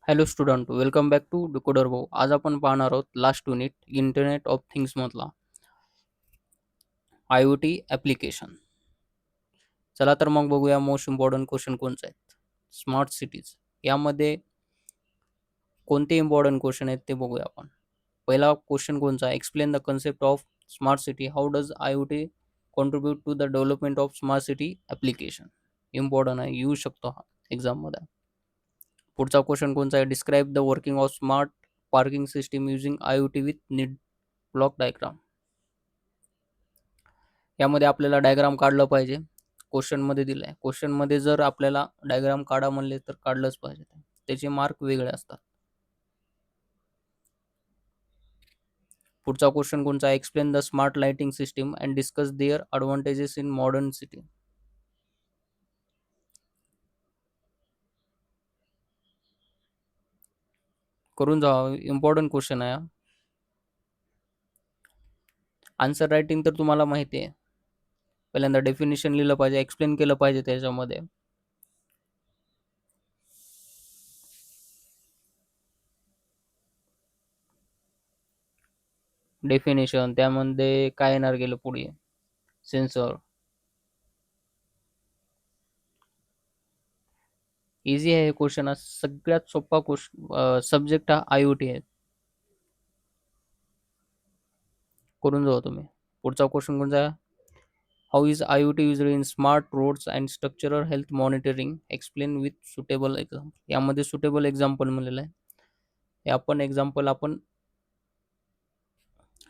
Hello student, welcome back to decoder भाऊ. आज आपण पाहणार आहोत last unit internet of things मधला IoT ॲप्लिकेशन. चला तर मग बघूया मोस्ट इम्पॉर्टंट क्वेश्चन कोणचे आहेत. स्मार्ट सिटीज यामध्ये कोणते इम्पॉर्टंट क्वेश्चन आहेत ते बघूया आपण. पहिला क्वेश्चन कोणचा आहे? Explain the concept of smart city. How does IoT contribute to the development of smart city application. Important आहे, येऊ शकतो हा एक्झाममध्ये. पुढचा क्वेश्चन कोणचा आहे? Describe the working of smart parking system using IoT with neat block diagram. यामध्ये आपल्याला डायग्राम काढलं पाहिजे. क्वेश्चनमध्ये दिलं आहे. क्वेश्चनमध्ये जर आपल्याला डायग्राम काढा म्हणले तर काढलंच पाहिजे. त्याचे मार्क वेगळे असतात. पुढचा क्वेश्चन कोणचा आहे? Explain the smart lighting system and discuss their advantages in modern city. करून जावा, इम्पॉर्टंट क्वेश्चन आहे. आन्सर रायटिंग तर तुम्हाला माहिती आहे. पहिल्यांदा डेफिनेशन लिहिलं पाहिजे, एक्सप्लेन केलं पाहिजे त्याच्यामध्ये. डेफिनेशन त्यामध्ये काय येणार गेलं पुढे? सेन्सर. इझी आहे क्वेश्चन. हा सगळ्यात सोपा क्वेश्चन सब्जेक्ट हा IoT आहे. करून जाऊ तुम्ही. पुढचा क्वेश्चन कोणता? How is IoT used in smart roads and structural health monitoring. Explain with suitable example. यामध्ये सुटेबल एक्झाम्पल म्हणलेलं आहे. हे आपण एक्झाम्पल आपण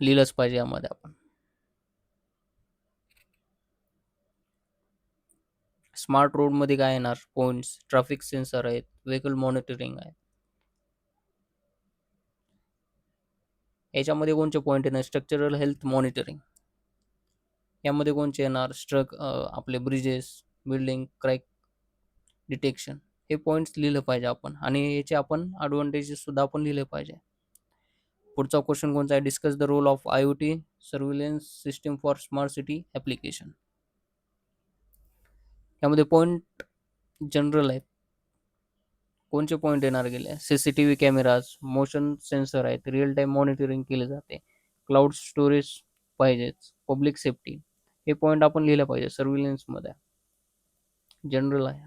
लिहिलंच पाहिजे यामध्ये आपण. स्मार्ट रोड मध्ये काय येणार? पॉइंट्स, ट्रॅफिक सेन्सर आहेत, व्हेकल मॉनिटरिंग आहे. याच्यामध्ये कोणते पॉईंट येणार? Structural health monitoring. यामध्ये कोणते येणार? आपले ब्रिजेस, बिल्डिंग क्रॅक डिटेक्शन. हे पॉईंट्स लिहिले पाहिजे आपण आणि याचे आपण ॲडव्हांटेजेस सुद्धा आपण लिहिले पाहिजे. पुढचा क्वेश्चन कोणता आहे? Discuss the role of IoT surveillance system for smart city application. यामध्ये पॉईंट जनरल आहेत. कोणते पॉईंट येणार गेले? CCTV कॅमेराज, मोशन सेन्सर आहेत, रिअल टाइम मॉनिटरिंग केले जाते, क्लाउड स्टोरेज पाहिजेच, पब्लिक सेफ्टी. हे पॉईंट आपण लिहिले पाहिजे सर्व्हिलन्स मध्ये. जनरल आहे.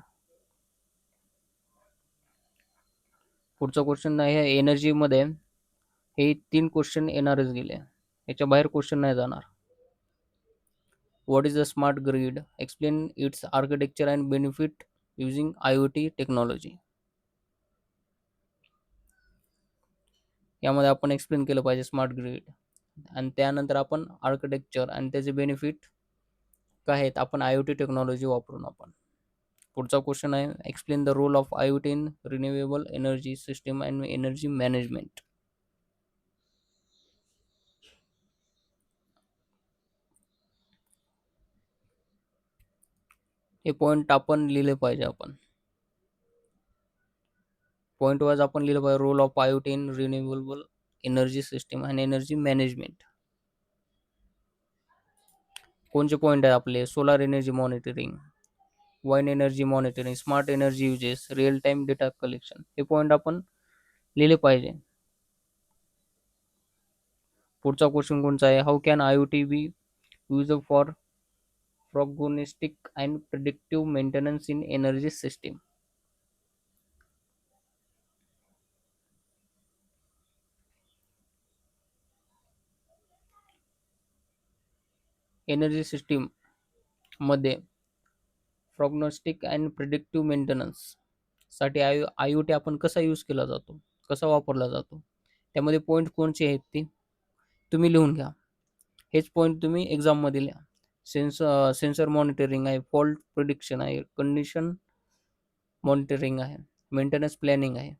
पुढचा क्वेश्चन आहे एनर्जी मध्ये. हे 3 क्वेश्चन येणारच गेले. याच्या बाहेर क्वेश्चन नाही जाणार. What is a smart grid? Explain it's architecture and benefit using IoT technology. यामध्ये आपण एक्सप्लेन केलं पाहिजे स्मार्ट ग्रिड आणि त्यानंतर आपण आर्किटेक्चर आणि त्याचे बेनिफिट काय आहेत आपण IoT टेक्नॉलॉजी वापरून आपण. पुढचा क्वेश्चन आहे explain the role of IoT in renewable energy system and energy management. हे पॉईंट आपण लिहिले पाहिजे. आपण पॉईंट वाईज आपण लिहिलं पाहिजे. Role of IoT in renewable energy system and energy management. कोणते पॉईंट आहे आपले? Solar energy monitoring, wind energy monitoring, smart energy usage, real time data collection. हे पॉईंट आपण लिहिले पाहिजे. पुढचा क्वेश्चन कोणता आहे? How can IoT be use for prognostic and predictive maintenance in energy system. Energy system मध्ये prognostic and predictive maintenance साठी IoT आपण कसा यूज केला जातो, कसा वापरला जातो, त्यामध्ये पॉईंट कोणते आहेत ते तुम्ही लिहून घ्या. हेच पॉईंट तुम्ही एक्झाम मध्ये लिहा. सेन्सर मॉनिटरिंग आहे, फॉल्ट प्रिडिक्शन आहे, कंडिशन मॉनिटरिंग आहे, मेंटेनन्स प्लॅनिंग आहे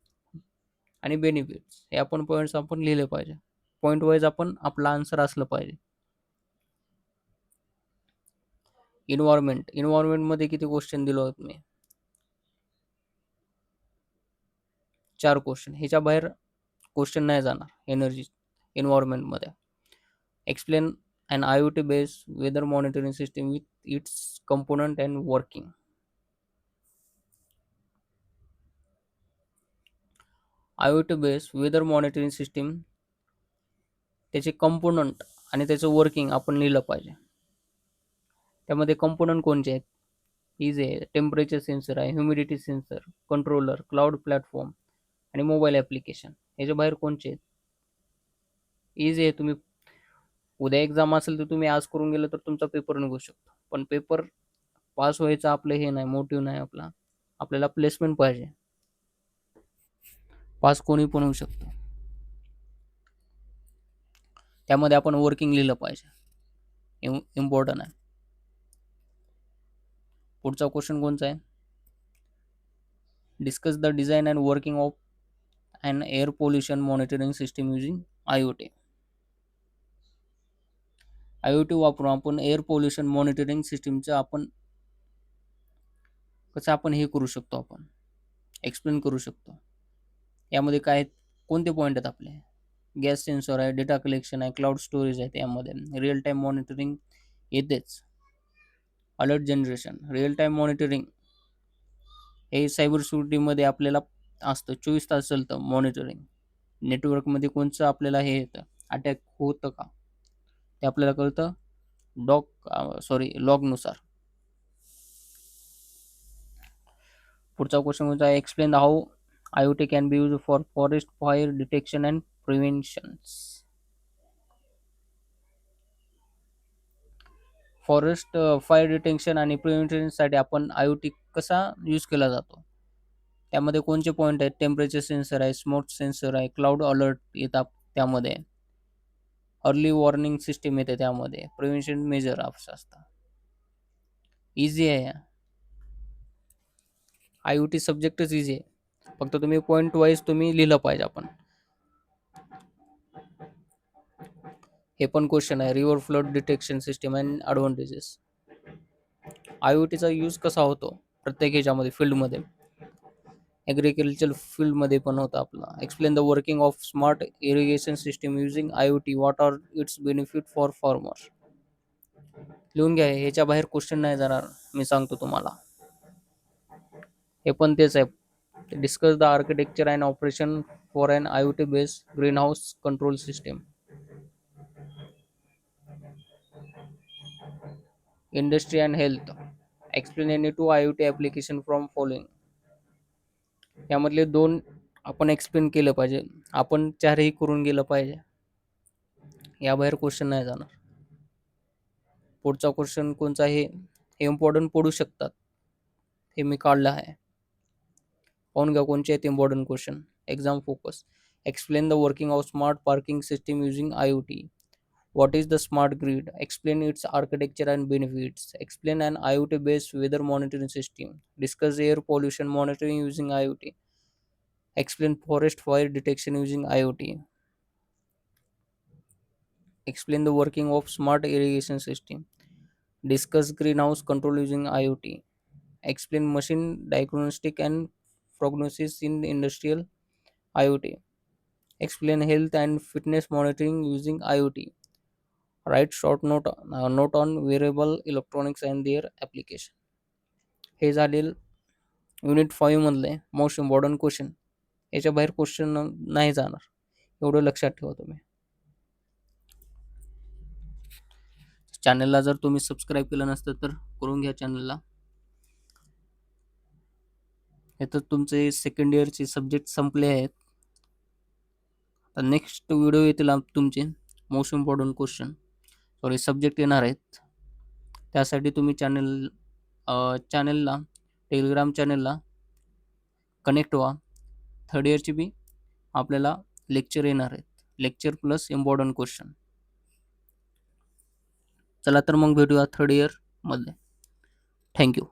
आणि बेनिफिट्स. हे आपण पॉईंट्स आपण लिहिले पाहिजे. पॉईंट वाईज आपण आपला आन्सर असलं पाहिजे. इन्व्हायरमेंट मध्ये किती क्वेश्चन दिलो होत मी? 4 क्वेश्चन. ह्याच्या बाहेर क्वेश्चन नाही जाणार एनर्जी इन्व्हायरमेंट मध्ये. Explain an IoT based weather monitoring system with its component and working. IoT base weather monitoring system, त्याचे कंपोनंट आणि त्याचं वर्किंग आपण लिहिलं पाहिजे. त्यामध्ये कंपोनंट कोणते आहेत? इज आहे, टेम्परेचर सेन्सर आहे, humidity sensor, controller, cloud platform आणि मोबाईल ॲप्लिकेशन. याच्या बाहेर कोणचे आहेत? इझी आहे. तुम्ही उद्या एक्झाम असेल तर तुम्ही आज करून गेलं तर तुमचा पेपर निघू शकतो. पण पेपर पास व्हायचं आपलं हे नाही, मोटिव्ह नाही आपला. आपल्याला प्लेसमेंट पाहिजे. पास कोणी पण होऊ शकतो. त्यामध्ये आपण वर्किंग लिहिलं पाहिजे. इम्पॉर्टंट आहे. पुढचा क्वेश्चन कोणता आहे? Discuss the design and working of and air pollution monitoring system using IoT. IoT वापरून आपण एअर पोल्युशन मॉनिटरिंग सिस्टीमचं आपण कसं आपण हे करू शकतो, आपण एक्सप्लेन करू शकतो. यामध्ये काय कोणते पॉईंट आहेत आपले? गॅस सेन्सर आहे, डेटा कलेक्शन आहे, क्लाउड स्टोरेज आहे, त्यामध्ये रिअल टाईम मॉनिटरिंग येतेच. Alert generation, real time monitoring हे सायबर सिक्युरिटीमध्ये आपल्याला असतं, 24 तास चालतं मॉनिटरिंग. नेटवर्कमध्ये कोणचं आपल्याला हे येतं, अटॅक होतं का ते आपल्याला कळतं लॉगनुसार. पुढचा क्वेश्चन कोणता आहे? Explain how IoT can be use for forest fire detection and preventions. Forest fire detection आणि प्रिव्हेंशनसाठी आपण IoT कसा यूज केला जातो? त्यामध्ये कोणते पॉईंट आहेत? टेम्परेचर सेन्सर आहे, स्मोक सेन्सर आहे, क्लाउड अलर्ट येतात त्यामध्ये, अर्ली वॉर्निंग सिस्टीम येते त्यामध्ये, प्रिव्हेन्शन मेजर असतात. इझी आहे. IoT सब्जेक्टच इझी आहे. फक्त तुम्ही पॉईंट वाईज तुम्ही लिहिलं पाहिजे. आपण हे पण क्वेश्चन आहे, river flood detection system and advantages. IoTचा यूज कसा होतो प्रत्येक ह्याच्यामध्ये, फील्डमध्ये, ॲग्रिकल्चर फील्डमध्ये पण होतं आपला. Explain the working of smart irrigation system using IoT, what are its benefit for farmer. लिहून घ्या, ह्याच्या बाहेर क्वेश्चन नाही जाणार, मी सांगतो तुम्हाला. हे पण तेच आहे. Discuss the architecture and operation for an IoT based green house control system. Industry and health, explain any two IoT application from following. यामधले 2 आपण एक्सप्लेन केलं पाहिजे. आपण 4ही करून गेलं पाहिजे. याबाहेर क्वेश्चन नाही जाणार. पुढचा क्वेश्चन कोणचा आहे? हे इम्पॉर्टंट पडू शकतात, हे मी काढलं आहे. पाहून घ्या कोणचे आहेत important question. Exam focus. Explain the working of smart parking system using IoT. What is the smart grid? Explain its architecture and benefits. Explain an IoT based weather monitoring system. Discuss air pollution monitoring using IoT. Explain forest fire detection using IoT. Explain the working of smart irrigation system. Discuss greenhouse control using IoT. Explain machine diagnostic and prognosis in industrial IoT. Explain health and fitness monitoring using IoT. Write short note on wearable electronics and their application. हे झालेल unit 5 मधले most important question. याच्या बाहेर question नाही जाणार, एवढं लक्षात ठेवा तुम्ही. चॅनलला जर तुम्ही सबस्क्राईब केलं नसतं तर करून घ्या चॅनलला. हे तर तुमचे सेकंड इयरचे सब्जेक्ट संपले आहेत. तर नेक्स्ट व्हिडिओ येतील तुमचे मोस्ट इम्पॉर्टंट क्वेश्चन सब्जेक्ट येणार आहेत. त्यासाठी तुम्ही चॅनलला टेलिग्राम चॅनलला कनेक्ट व्हा. थर्ड इयरची बी आपल्याला लेक्चर येणार आहेत, लेक्चर प्लस इम्पॉर्टंट क्वेश्चन. चला तर मग भेटूया थर्ड इयरमध्ये. थँक्यू.